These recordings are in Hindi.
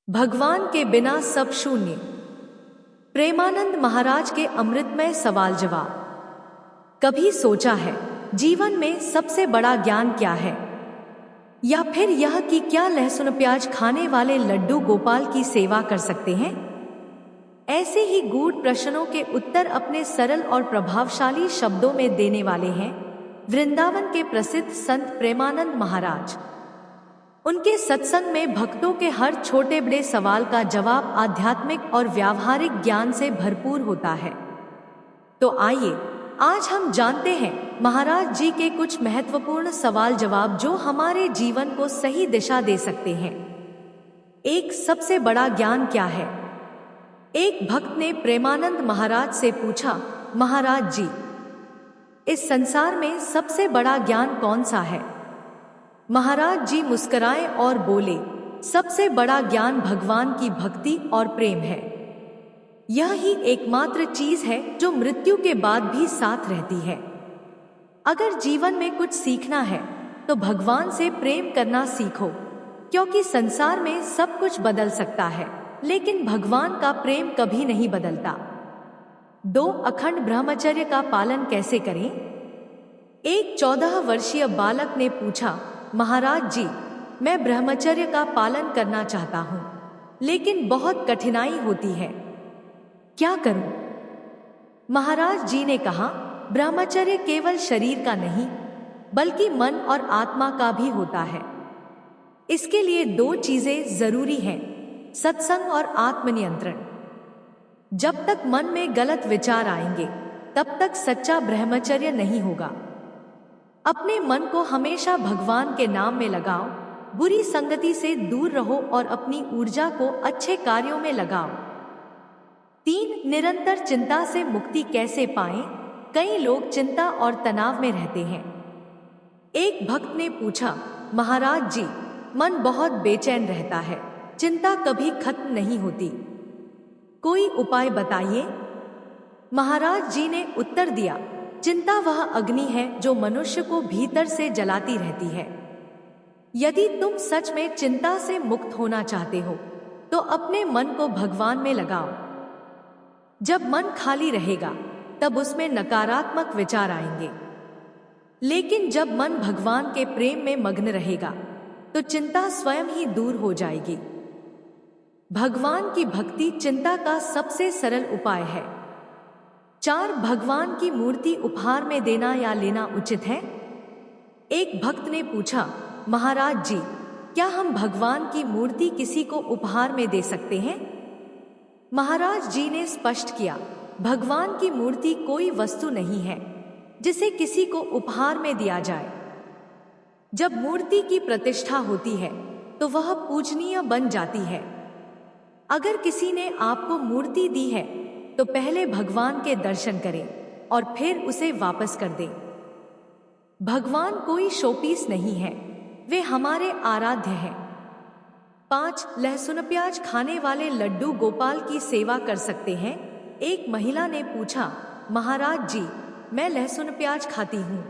भगवान के बिना सब शून्य। प्रेमानंद महाराज के अमृतमय सवाल जवाब। कभी सोचा है जीवन में सबसे बड़ा ज्ञान क्या है? या फिर यह कि क्या लहसुन प्याज खाने वाले लड्डू गोपाल की सेवा कर सकते हैं? ऐसे ही गूढ़ प्रश्नों के उत्तर अपने सरल और प्रभावशाली शब्दों में देने वाले हैं वृंदावन के प्रसिद्ध संत प्रेमानंद महाराज। उनके सत्संग में भक्तों के हर छोटे बड़े सवाल का जवाब आध्यात्मिक और व्यावहारिक ज्ञान से भरपूर होता है। तो आइए आज हम जानते हैं महाराज जी के कुछ महत्वपूर्ण सवाल जवाब जो हमारे जीवन को सही दिशा दे सकते हैं। एक, सबसे बड़ा ज्ञान क्या है? एक भक्त ने प्रेमानंद महाराज से पूछा, महाराज जी, इस संसार में सबसे बड़ा ज्ञान कौन सा है? महाराज जी मुस्कुराए और बोले, सबसे बड़ा ज्ञान भगवान की भक्ति और प्रेम है। यह ही एकमात्र चीज है जो मृत्यु के बाद भी साथ रहती है। अगर जीवन में कुछ सीखना है तो भगवान से प्रेम करना सीखो, क्योंकि संसार में सब कुछ बदल सकता है लेकिन भगवान का प्रेम कभी नहीं बदलता। 2, अखंड ब्रह्मचर्य का पालन कैसे करें? एक 14 वर्षीय बालक ने पूछा, महाराज जी, मैं ब्रह्मचर्य का पालन करना चाहता हूँ लेकिन बहुत कठिनाई होती है, क्या करूं? महाराज जी ने कहा, ब्रह्मचर्य केवल शरीर का नहीं बल्कि मन और आत्मा का भी होता है। इसके लिए 2 चीजें जरूरी हैं, सत्संग और आत्मनियंत्रण। जब तक मन में गलत विचार आएंगे तब तक सच्चा ब्रह्मचर्य नहीं होगा। अपने मन को हमेशा भगवान के नाम में लगाओ, बुरी संगति से दूर रहो और अपनी ऊर्जा को अच्छे कार्यों में लगाओ। 3, निरंतर चिंता से मुक्ति कैसे पाएं? कई लोग चिंता और तनाव में रहते हैं। एक भक्त ने पूछा, महाराज जी, मन बहुत बेचैन रहता है, चिंता कभी खत्म नहीं होती, कोई उपाय बताइए। महाराज जी ने उत्तर दिया, चिंता वह अग्नि है जो मनुष्य को भीतर से जलाती रहती है। यदि तुम सच में चिंता से मुक्त होना चाहते हो तो अपने मन को भगवान में लगाओ। जब मन खाली रहेगा तब उसमें नकारात्मक विचार आएंगे, लेकिन जब मन भगवान के प्रेम में मग्न रहेगा तो चिंता स्वयं ही दूर हो जाएगी। भगवान की भक्ति चिंता का सबसे सरल उपाय है। 4, भगवान की मूर्ति उपहार में देना या लेना उचित है? एक भक्त ने पूछा, महाराज जी, क्या हम भगवान की मूर्ति किसी को उपहार में दे सकते हैं? महाराज जी ने स्पष्ट किया, भगवान की मूर्ति कोई वस्तु नहीं है जिसे किसी को उपहार में दिया जाए। जब मूर्ति की प्रतिष्ठा होती है तो वह पूजनीय बन जाती है। अगर किसी ने आपको मूर्ति दी है तो पहले भगवान के दर्शन करें और फिर उसे वापस कर दें। भगवान कोई शोपीस नहीं है, वे हमारे आराध्य हैं। 5, लहसुन प्याज खाने वाले लड्डू गोपाल की सेवा कर सकते हैं? एक महिला ने पूछा, महाराज जी, मैं लहसुन प्याज खाती हूँ,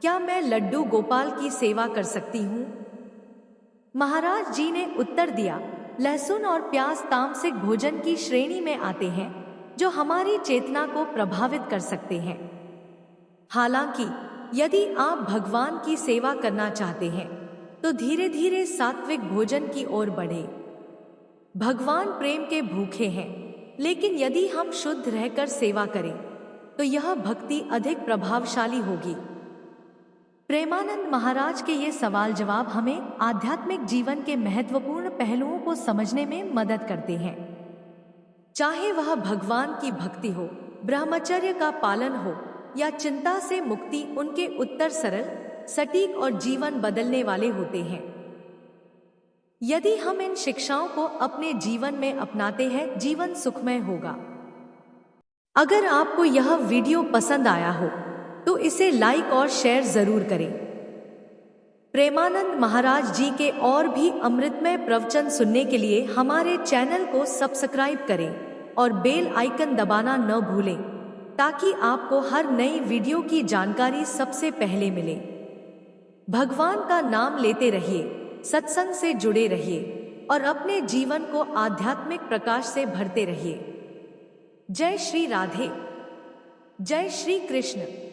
क्या मैं लड्डू गोपाल की सेवा कर सकती हूँ? महाराज जी ने उत्तर दिया, लहसुन और प्याज तामसिक भोजन की श्रेणी में आते हैं जो हमारी चेतना को प्रभावित कर सकते हैं। हालांकि यदि आप भगवान की सेवा करना चाहते हैं तो धीरे धीरे सात्विक भोजन की ओर बढ़े। भगवान प्रेम के भूखे हैं, लेकिन यदि हम शुद्ध रहकर सेवा करें तो यह भक्ति अधिक प्रभावशाली होगी। प्रेमानंद महाराज के ये सवाल जवाब हमें आध्यात्मिक जीवन के महत्वपूर्ण पहलुओं को समझने में मदद करते हैं। चाहे वह भगवान की भक्ति हो, ब्रह्मचर्य का पालन हो या चिंता से मुक्ति, उनके उत्तर सरल, सटीक और जीवन बदलने वाले होते हैं। यदि हम इन शिक्षाओं को अपने जीवन में अपनाते हैं, जीवन सुखमय होगा। अगर आपको यह वीडियो पसंद आया हो तो इसे लाइक और शेयर जरूर करें। प्रेमानंद महाराज जी के और भी अमृतमय प्रवचन सुनने के लिए हमारे चैनल को सब्सक्राइब करें और बेल आइकन दबाना न भूलें ताकि आपको हर नई वीडियो की जानकारी सबसे पहले मिले। भगवान का नाम लेते रहिए, सत्संग से जुड़े रहिए। और अपने जीवन को आध्यात्मिक प्रकाश से भरते रहिए। जय श्री राधे। जय श्री कृष्ण।